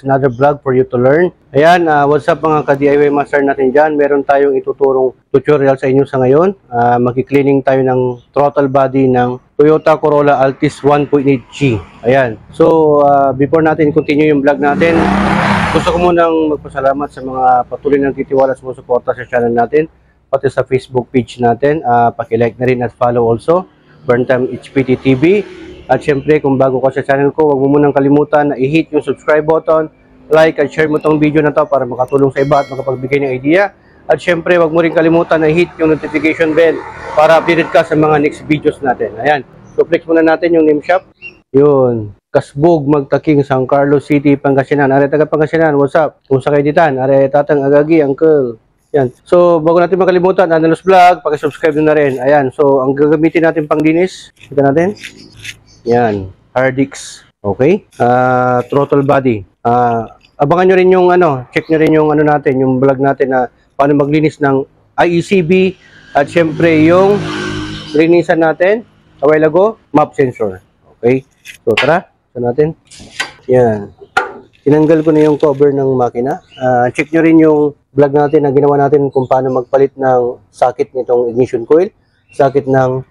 just another vlog for you to learn. Ayan, what's up mga ka-DIY master natin dyan. Meron tayong ituturong tutorial sa inyo sa ngayon. Mag-cleaning tayo ng throttle body ng Toyota Corolla Altis 1.8G. Ayan. So, before natin continue yung vlog natin, gusto ko munang magpasalamat sa mga patuloy na titiwala sa sumusuporta sa channel natin, pati sa Facebook page natin. Paki-like na rin at follow also, Burntime HPT TV. At syempre, kung bago ka sa channel ko, huwag mo munang kalimutan na i-hit yung subscribe button, like at share mo tong video na to para makatulong sa iba at makapagbigay ng idea. At syempre, huwag mo rin kalimutan na i-hit yung notification bell para updated ka sa mga next videos natin. Ayan. So, flex muna natin yung name shop. Yun. Kasbog, Magtaking, San Carlos City, Pangasinan. Are taga Pangasinan, what's up? Kung sakay ditan, are tatang agagi, uncle. Yan. So, bago natin makalimutan, Analos Vlog, paki-subscribe na rin. Ayan. So, ang gagamitin natin pang linis, kita natin. Yan, Hardix. Okay? Throttle body. Abangan nyo rin yung check nyo rin yung natin, yung vlog natin na paano maglinis ng IECB at syempre yung linisan natin a while ago, map sensor. Okay? So, tara. Ito natin. Yan. Tinanggal ko na yung cover ng makina. Check nyo rin yung vlog natin na ginawa natin kung paano magpalit ng socket nitong ignition coil. Socket ng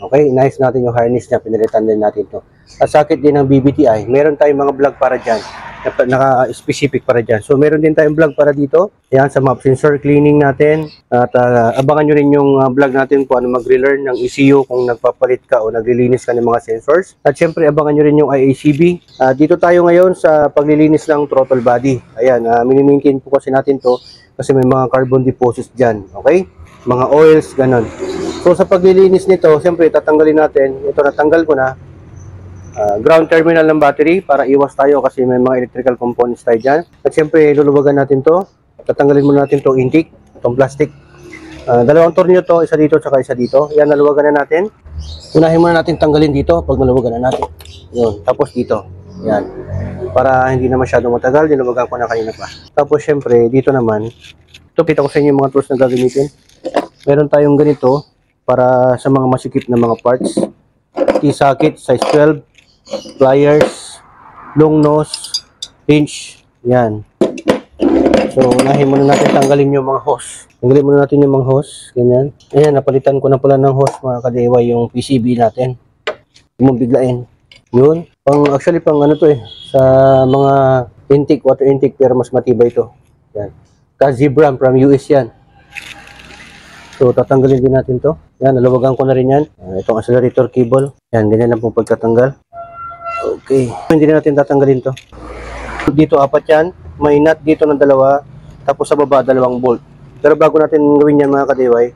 okay, nice natin yung harness niya, pinalitan din natin to. At socket din ng BBTI, meron tayong mga vlog para dyan, naka-specific para dyan. So, meron din tayong vlog para dito, yan sa map sensor cleaning natin. At abangan nyo rin yung vlog natin kung ano mag-relearn ng ECU kung nagpapalit ka o naglilinis ka ng mga sensors. At syempre, abangan nyo rin yung IACB. Dito tayo ngayon sa paglilinis ng throttle body. Ayan, mini-maintain po kasi natin to kasi may mga carbon deposits dyan. Okay? Mga oils, ganon. So, sa paglilinis nito, siyempre, tatanggalin natin. Ito, natanggal ko na. Ground terminal ng battery para iwas tayo kasi may mga electrical components tayo dyan. At siyempre, luluwagan natin to. Tatanggalin muna natin itong intake, itong plastic. Dalawang tornilyo to, isa dito, tsaka isa dito. Yan, naluwagan na natin. Unahin muna natin tanggalin dito pag naluwagan na natin. Yun, tapos dito. Yan. Para hindi na masyadong matagal, diluwagan ko na kanina pa. Tapos, siyempre, dito naman, ito, kita ko sa inyo yung mga tools na gagamitin. Meron tayong ganito para sa mga masikip na mga parts. T-socket, size 12, pliers, long nose, pinch, yan. So, unahin muna natin tanggalin yung mga hose. Tanggalin muna natin yung mga hose, ganyan. Ayan, napalitan ko na pala ng hose mga ka-DIY yung PCB natin. Huwag biglain. Yun. Actually, pang to sa mga intake, water intake, pero mas matibay ito. Yan. Ka-Zebram from US yan. So, tatanggalin din natin to. Yan, naluwagan ko na rin yan. Itong accelerator cable. Yan, ganyan lang pong pagkatanggal. Okay. Hindi na natin tatanggalin to. Dito, 4 yan. May nut dito ng 2. Tapos sa baba, 2 bolt. Pero bago natin gawin yan mga ka-DIY,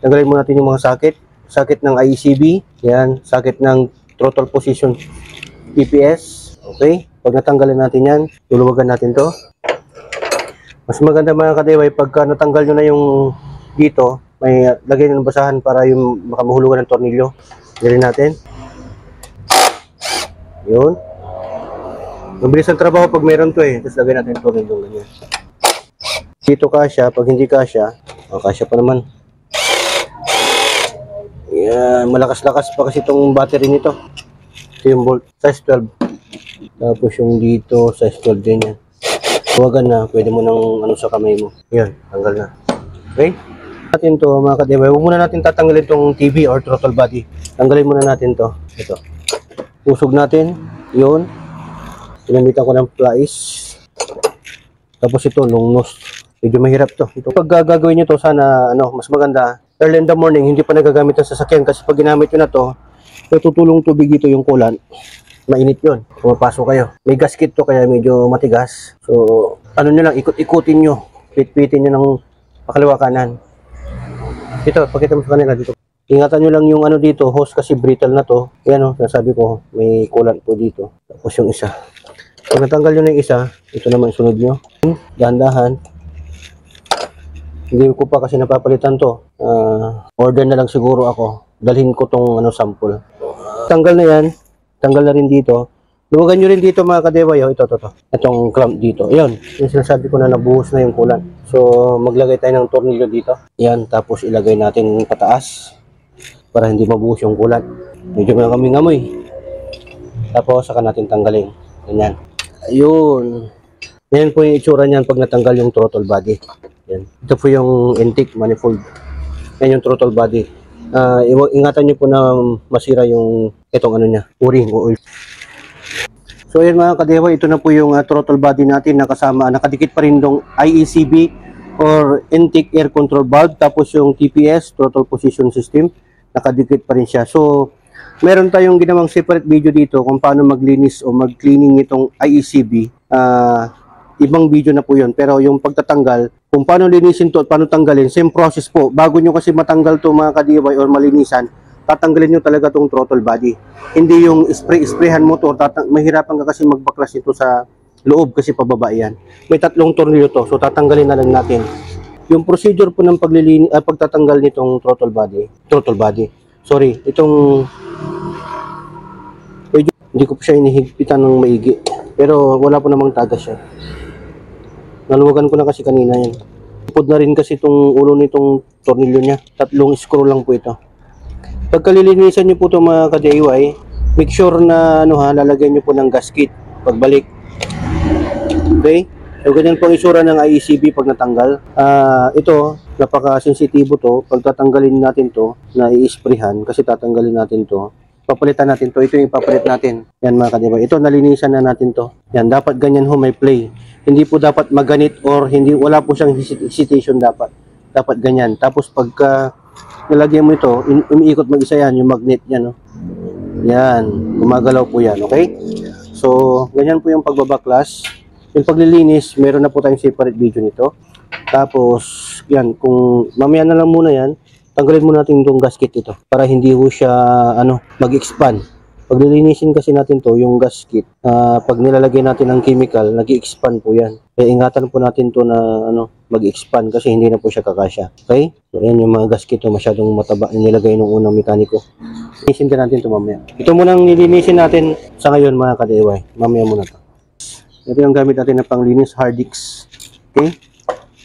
tanggalin muna natin yung mga socket. Socket ng IECB. Yan. Socket ng throttle position TPS. Okay. Pag natanggalin natin yan, luluwagan natin to. Mas maganda mga ka-DIY, pagka natanggal nyo na yung dito, may lagay ng basahan para yung makamahulugan ng tornilyo. Gawin natin. Yun. Mabilis ang trabaho pag meron to Tapos lagay natin yung tornilyo ganyan. Dito kasya, pag hindi kasya, kasya pa naman. Yan, malakas-lakas pa kasi itong battery nito. Ito yung volt, size 12. Tapos yung dito, size 12 din yan. Huwagan na, pwede mo nang sa kamay mo. Yan, tanggal na. Okay? Natin to mga ka-DIY. Huwag muna natin tatanggalin itong TV or throttle body. Tanggalin muna natin to. Ito. Usog natin. Yun. Pinamitan ko ng pliers. Tapos ito, long nose. Medyo mahirap to. Ito. Pag gagawin nyo to, sana mas maganda. Early in the morning, hindi pa nagagamit ng sasakyan. Kasi pag ginamit nyo na to, tutulong tubig dito yung coolant. Mainit yun. Pumapasok kayo. May gasket to kaya medyo matigas. So, nyo lang, ikut-ikutin nyo. Pit-pitin nyo ng pakaliwa kanan. Ito, pakita mo sa kanila dito. Ingatan nyo lang yung dito, hose kasi brittle na to. Yan nasabi ko, may coolant po dito. Tapos yung isa. Pag natanggal nyo na yung isa, ito naman sunod nyo. Dahan-dahan. Hindi ko pa kasi napapalitan to. Order na lang siguro ako. Dalhin ko tong sample. Tanggal na yan. Tanggal na rin dito. Luwagan nyo rin dito mga ka-DIY. Ito. Itong clamp dito. Ayan. Yung sinasabi ko na nabuhos na yung coolant. So, maglagay tayo ng tornilyo dito. Yan. Tapos ilagay natin pataas. Para hindi mabuhos yung coolant. Medyo may amoy. Tapos, saka natin tanggalin. Ganyan. Ayun. Yan po yung itsura niyan pag natanggal yung throttle body. Yan. Ito po yung intake manifold. Yan yung throttle body. Ingatan niyo po na masira yung itong ano niya, o-ring o oil. So yan mga kadewa, ito na po yung throttle body natin na kasama, nakadikit pa rin dong IECB or intake air control valve, tapos yung TPS, throttle position system, nakadikit pa rin siya. So meron tayong ginawang separate video dito kung paano maglinis o mag-cleaning itong IECB. Ibang video na po yun, pero yung pagtatanggal, kung paano linisin to at paano tanggalin, same process po. Bago nyo kasi matanggal to mga ka-DIY or malinisan, tatanggalin nyo talaga tong throttle body. Hindi yung sprayhan mo to, mahirapan ka kasi magbaklas ito sa loob kasi pababa yan. May 3 tornilyo to, so tatanggalin na lang natin. Yung procedure po ng pagtatanggal nitong throttle body. Sorry, itong hindi ko po siya inihigpitan ng maigi. Pero wala po namang tagas siya. Naluwagan ko na kasi kanina yan. Upod na rin kasi itong ulo nitong tornilyo niya. 3 screw lang po ito. Pagkalilinisan nyo po ito mga ka-DIY, make sure na lalagyan nyo po ng gasket pagbalik. Okay? So ganyan po ang isura ng IECB pag natanggal. Ito, napaka-sensitibo to. Pag tatanggalin natin to, na i-sprayhan, kasi tatanggalin natin to, papalitan natin to. Ito yung papalit natin. Yan mga ka-DIY. Ito, nalinisan na natin to. Yan, dapat ganyan ho, may play. Hindi po dapat maganit or wala po siyang hesitation dapat. Dapat ganyan. Tapos pagka nalagyan mo ito, umiikot mag-isa yan, yung magnet yan. Yan, gumagalaw po yan, okay? So, ganyan po yung pagbabaklas. Yung paglilinis, meron na po tayong separate video nito. Tapos, yan, kung mamaya na lang muna yan, tanggalin muna natin itong gasket ito para hindi po siya mag-expand. Pag nilinisin kasi natin to, yung gasket, pag nilalagay natin ng chemical, nag-i-expand po yan. Kaya ingatan po natin to na mag-expand kasi hindi na po siya kakasya. Okay? So, yan yung mga gasket to, masyadong mataba na nilagay ng unang mekaniko. Linisin din natin to mamaya. Ito munang nilinisin natin sa ngayon mga ka-DIY. Mamaya muna to. Ito yung gamit natin na panglinis, Hardix. Okay?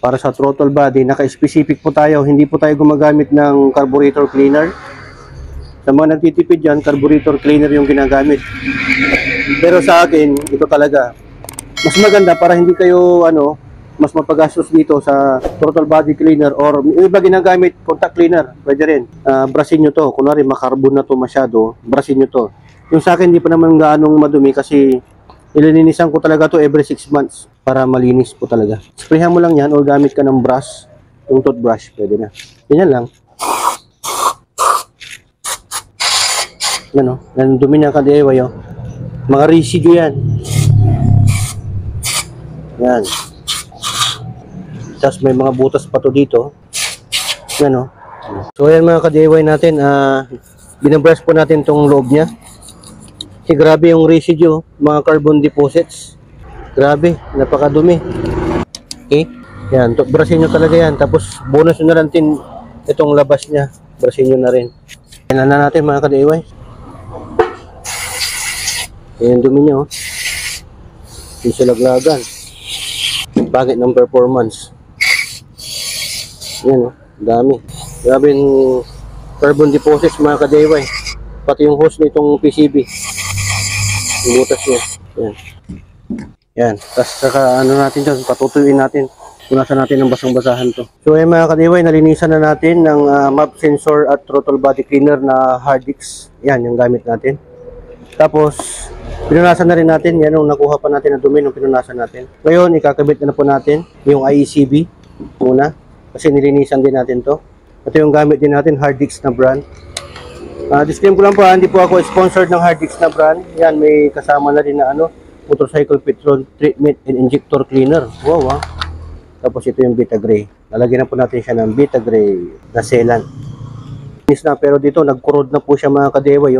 Para sa throttle body, naka-specific po tayo. Hindi po tayo gumagamit ng carburetor cleaner. Sa mga nagtitipid dyan, carburetor cleaner yung ginagamit. Pero sa akin, ito talaga. Mas maganda para hindi kayo, mas mapagastos dito sa throttle body cleaner or yung iba ginagamit, contact cleaner. Pwede rin. Brasin nyo to. Kunwari, makarbon na to masyado, brasin nyo to. Yung sa akin, hindi pa naman gaanong madumi kasi ililinisan ko talaga to every 6 months para malinis po talaga. Sprayhan mo lang yan or gamit ka ng brush, yung toothbrush, pwede na. Ganyan lang. Yan yan dumi niya ka-DIY mga residue yan. Yan. Tapos may mga butas pa to dito. Yan So yan mga ka-DIY natin, binabrush po natin tong loob niya. Kasi grabe yung residue, mga carbon deposits. Grabe, napakadumi. Okay? Yan, brushin nyo talaga yan. Tapos bonus nyo na lang din itong labas niya. Brushin nyo na rin. Yan na natin mga ka-DIY. Yan yung dumi niya yung silaglagan. Pangit ng performance. Yan dami. Grabe yung carbon deposits mga ka-DIY. Pati yung hose nitong PCB. Yung butas niya. Yan. Yan. Tapos saka natin dyan, patutuyuin natin. Punasan natin ng basang-basahan to. So yan mga ka-DIY, nalinisan na natin ng map sensor at throttle body cleaner na Hardix. Yan yung gamit natin. Tapos pinunasan na rin natin. Yan yung nakuha pa natin na dumi nung pinunasan natin. Ngayon ikakabit na po natin yung IECB muna. Kasi nilinisan din natin to. Ito yung gamit din natin, Hardix na brand. Disclaimer ko lang po, hindi po ako sponsored ng Hardix na brand. Yan, may kasama na rin na motorcycle petrol treatment and injector cleaner. Wow, Tapos ito yung Beta Gray. Lalagyan na po natin siya ng Beta Gray na sealant. Na, pero dito, nag-corrode na po siya mga ka-DIY.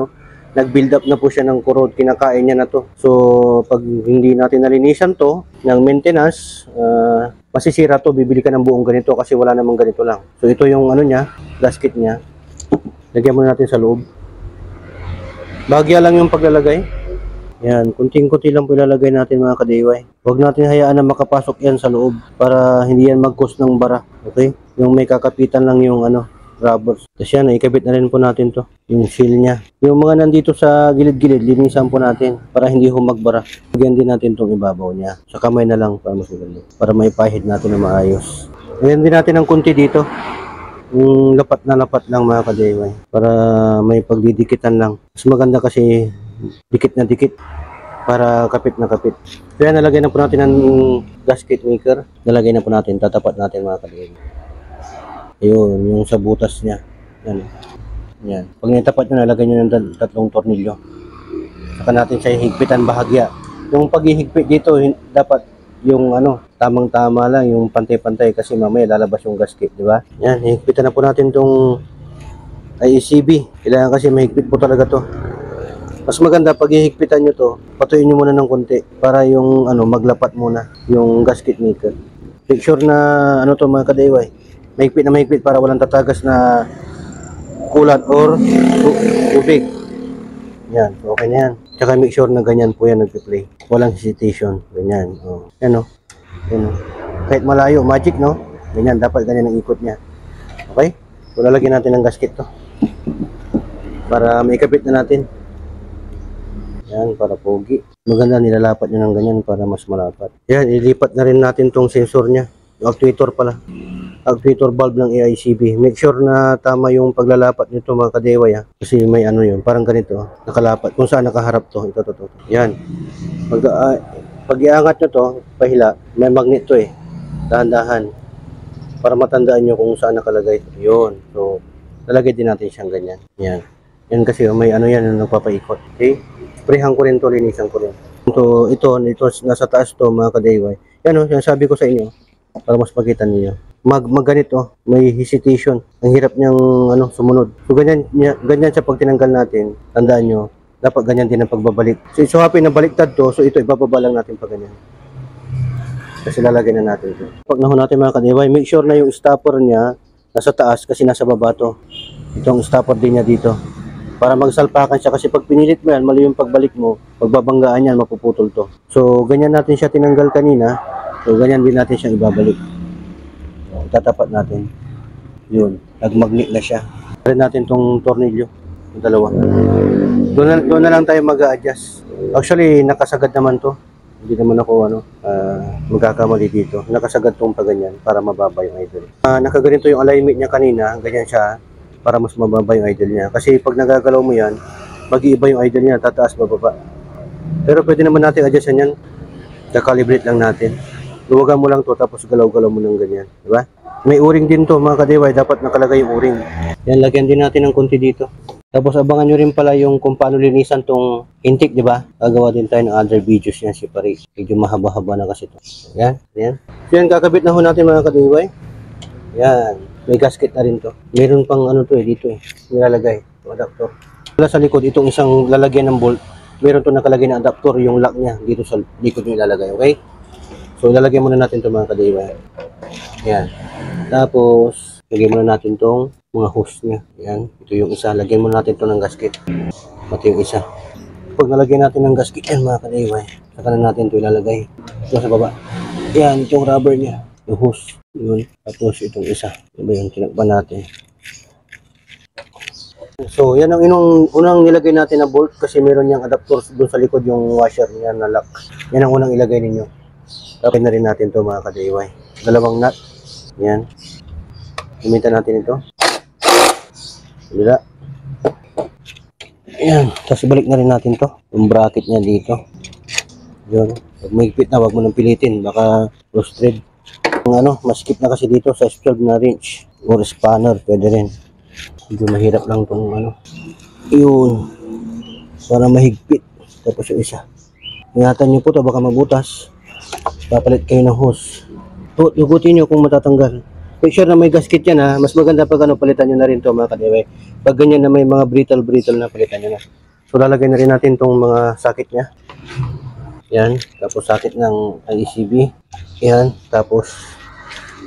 Nag-build up na po siya ng corrode. Kinakain niya na to. So, pag hindi natin nalinisan to ng maintenance, masisira to. Bibili ka ng buong ganito kasi wala namang ganito lang. So, ito yung niya, gasket niya. Lagyan muna natin sa loob. Bahagya lang yung paglalagay. Yan, kunting-kunti lang po ilalagay natin mga ka-DIY. Huwag natin hayaan na makapasok yan sa loob para hindi yan mag-cause ng bara. Okay? Yung may kakapitan lang yung rubbers. Tapos yan, ikabit na rin po natin to, yung seal niya. Yung mga nandito sa gilid-gilid, linisan po natin para hindi humagbara. Lagyan din natin tong ibabaw niya. Sa kamay na lang para mas maganda. Para maipahid natin na maayos. Lagyan din natin ng kunti dito. Yung lapat na lapat lang mga ka-DIY. Para may pagdidikitan lang. Mas maganda kasi dikit na dikit. Para kapit na kapit. Kaya nalagay na po natin ng gasket maker. Nalagay na po natin. Tatapat natin mga ka-DIY. Ayun, yung sa butas niya. Yan. Yan. Pag nitapat nyo, nalagay nyo ng tatlong tornilyo. Saka natin siya higpitan bahagya. Yung paghihigpit dito, dapat yung tamang-tama lang, yung pantay-pantay kasi mamaya lalabas yung gasket, di ba? Yan, higpitan na po natin tong IECB. Kailangan kasi mahigpit po talaga to. Mas maganda pag hihigpitan nyo to, patuyin nyo muna ng konti para yung maglapat muna yung gasket maker. Make sure na to mga ka-DIY, mahigpit na mahigpit para walang tatagas na kulat or tubig. Yan, so okay na yan. Tsaka make sure na ganyan po yan nagpi-play. Walang hesitation. Ganyan. Oh. Yan o. Yan o. Kahit malayo, magic no? Ganyan, dapat ganyan ang ikot niya. Okay? So lalagyan natin ng gasket to. Para maikabit na natin. Yan, para pogi. Maganda nilalapat nyo ng ganyan para mas malapat. Yan, ilipat na rin natin tong sensor niya. Yung actuator pala. Actuator valve ng AICB. Make sure na tama yung paglalapat nito mga ka-DIY ha. Kasi may yun, parang ganito. Nakalapat. Kung saan nakaharap to. Ito. Yan. Pag iangat nyo to, pahila, may magnet to eh. Dahan-dahan. Para matandaan nyo kung saan nakalagay. Yun. So, lalagay din natin siyang ganyan. Yan. Yan kasi may yan yung nagpapaikot. Okay? Sprayhan ko rin to, linisan ko rin. So, ito nasa taas to mga ka-DIY. Yan sinasabi ko sa inyo. Para mas makita niyo. Ganito, may hesitation. Ang hirap niyang sumunod. So ganyan siya pag tinanggal natin. Tandaan nyo, dapat ganyan din ang pagbabalik. So happy na baliktad to, so ito ibababa lang natin pag ganyan. Kasi lalagay na natin ito. Pag nahon natin mga ka-DIY, make sure na yung stopper niya nasa taas kasi nasa baba to. Itong stopper din niya dito. Para magsalpakan siya kasi pag pinilit mo yan, mali yung pagbalik mo, pagbabanggaan yan, mapuputol to. So ganyan natin siya tinanggal kanina. So ganyan din natin siya ibabalik. Tatapat natin. Yun, nagmagnet na siya. Rin natin tong tornilyo, yung dalawa. Doon na lang tayo mag-a-adjust. Actually, nakasagad naman to. Hindi naman ako magkakamali dito. Nakasagad tong paganyan para mababa yung idle. Nakaganito yung alignment niya kanina, ganyan siya para mas mababa yung idle niya. Kasi pag nagagalaw mo yan, mag-iiba yung idle niya, tataas, bababa. Pero pwede naman natin adjustan yan. Kakalibrate lang natin. Luwagan mo lang to tapos galaw-galaw mo ng ganyan, di ba? May o-ring din to mga ka-DIY, dapat nakalagay yung o-ring. Yan, lagyan din natin ng konti dito. Tapos abangan nyo rin pala yung kung paano linisan tong intake, di ba? Gagawa din tayo ng other videos yan separate. Medyo mahaba-haba na kasi to. Yan, yan. So yan, kakabit na ho natin mga ka-DIY. Yan, may gasket na rin to. Meron pang dito nilalagay, adapter. Wala sa likod, itong isang lalagyan ng bolt. Meron to nakalagay na adapter, yung lock niya dito sa likod nyo ilalagay, okay? So, lalagyan muna natin itong mga ka-DIY. Yan. Tapos, lagyan muna natin itong mga hose niya. Yan. Ito yung isa. Lagyan muna natin ito ng gasket. Pati yung isa. Pag nalagyan natin ng gasket yan mga ka-DIY, saka na natin ito ilalagay. Ito sa baba. Yan. Itong rubber niya. Yung hose. Yun. Tapos itong isa. Diba yung tinakpan natin. So, yan ang unang nilagay natin na bolt kasi meron niyang adapter doon sa likod yung washer niya na lock. Yan ang unang ilagay ninyo. Tapos na rin natin ito mga ka-DIY. Dalawang nut. Yan. Gamitan natin ito. Bila. Yan. Tapos balik na rin natin ito. Yung bracket niya dito. Yun. Pag mahigpit na, wag mo nang pilitin. Baka loose thread. Maskip na kasi dito sa 12 na wrench. Or spanner. Pwede rin. Medyo mahirap lang itong Yun. Para mahigpit. Tapos yung isa. Ingatan nyo po ito. Baka mabutas. Papalit kayo ng hose. Hugutin nyo kung matatanggal. Make sure na may gasket yan ha. Mas maganda pag palitan nyo na rin ito mga ka-DIY. Pag ganyan na may mga brittle na palitan nyo na. So lalagay na rin natin itong mga socket nya. Yan. Tapos socket ng IECB. Yan. Tapos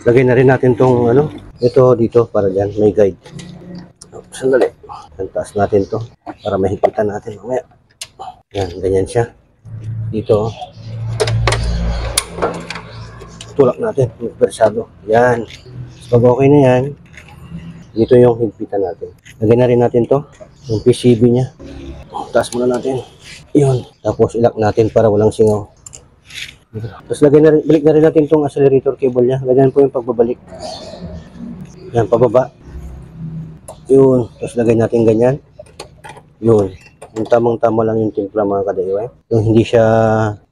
lagay na rin natin itong ito dito para dyan. May guide. Sandali. Taas natin to para mahigpitan natin mamaya. Yan. Ganyan siya. Dito. Tulak natin, persado. Yan. Pag okay na yan, Dito yung higpitan natin. Lagyan na rin natin to, yung PCB niya. Taas muna natin. Yun. Tapos ilak natin para walang singaw. Tapos lagyan na rin, balik na rin natin tong accelerator cable niya. Ganyan po yung pagbabalik. Yan, pababa. Yun. Tapos lagay natin ganyan. Yun. Yung tamang-tama lang yung timpla mga ka-DIY. Yung hindi siya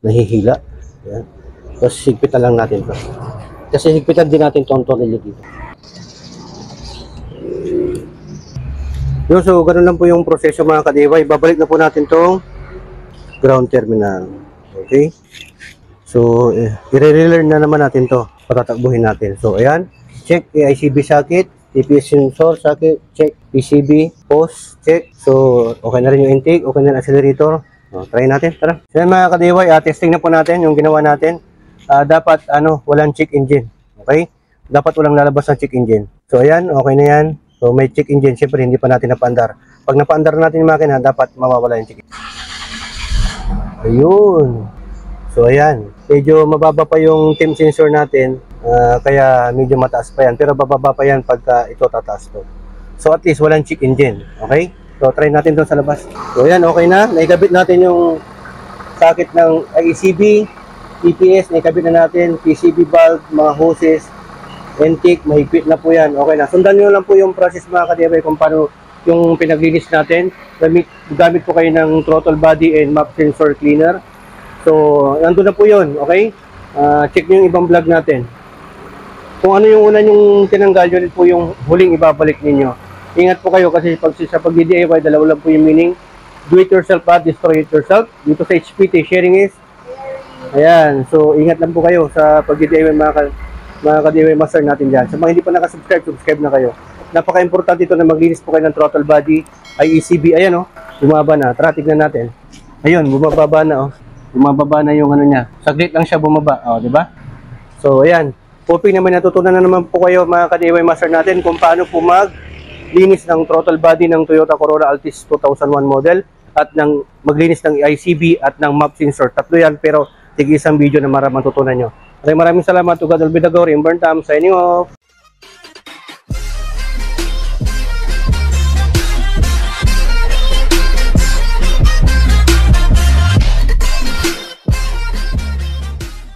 nahihila. Yan. Tapos higpitan lang natin to. Kasi higpitan din natin itong tornilyo dito. Yun, so ganun lang po yung proseso mga ka-DIY. Babalik na po natin tong ground terminal. Okay? So, i-relearn na naman natin to. Patatakbuhin natin. So, ayan. Check AICB socket. TPS sensor socket. Check PCB. Post. Check. So, okay na rin yung intake. Okay na yung accelerator. Try natin. Tara. So, yan mga ka-DIY. Testing na po natin yung ginawa natin. Dapat, walang check engine. Okay? Dapat walang lalabas ng check engine. So, ayan. Okay na yan. So, may check engine. Siyempre, hindi pa natin napaandar. Pag napaandar natin yung makina, dapat mawawala yung check engine. Ayun. So, ayan. Medyo mababa pa yung temp sensor natin. Kaya medyo mataas pa yan. Pero bababa pa yan pagka ito tataas to. So, at least walang check engine. Okay? So, try natin doon sa labas. So, ayan. Okay na. Naikabit natin yung socket ng IECB, TPS. Naikabit na natin. PCB valve, mga hoses, intake, mahigpit na po yan. Okay na. Sundan nyo lang po yung process mga ka-DIY kung paano yung pinaglinis natin. Gamit po kayo ng throttle body and map sensor cleaner. So, nandun na po yun. Okay? Check nyo yung ibang vlog natin. Kung ano yung una yung tinanggal, yun po yung huling ibabalik ninyo. Ingat po kayo kasi sa pag-DIY, dalawa lang po yung meaning. Do it yourself at destroy it yourself. Dito sa HPT, sharing is. Ayan. So, ingat lang po kayo sa pag-DIY mga ka-DIY master natin dyan. Sa mga hindi pa nakasubscribe, subscribe na kayo. Napaka-importante ito na maglinis po kayo ng throttle body, IECB. Ayan bumaba na. Tara, tignan natin. Ayun, bumababa na Bumababa na yung niya. Saglit lang siya bumaba. Di ba? So, ayan. Hoping naman natutunan na naman po kayo mga ka-DIY master natin kung paano po maglinis ng throttle body ng Toyota Corolla Altis 2001 model at maglinis ng ICB at ng map sensor. Tatlo yan pero tig isang video na maraming matutunan nyo. Maraming salamat to God Albedagori and Burntam signing off.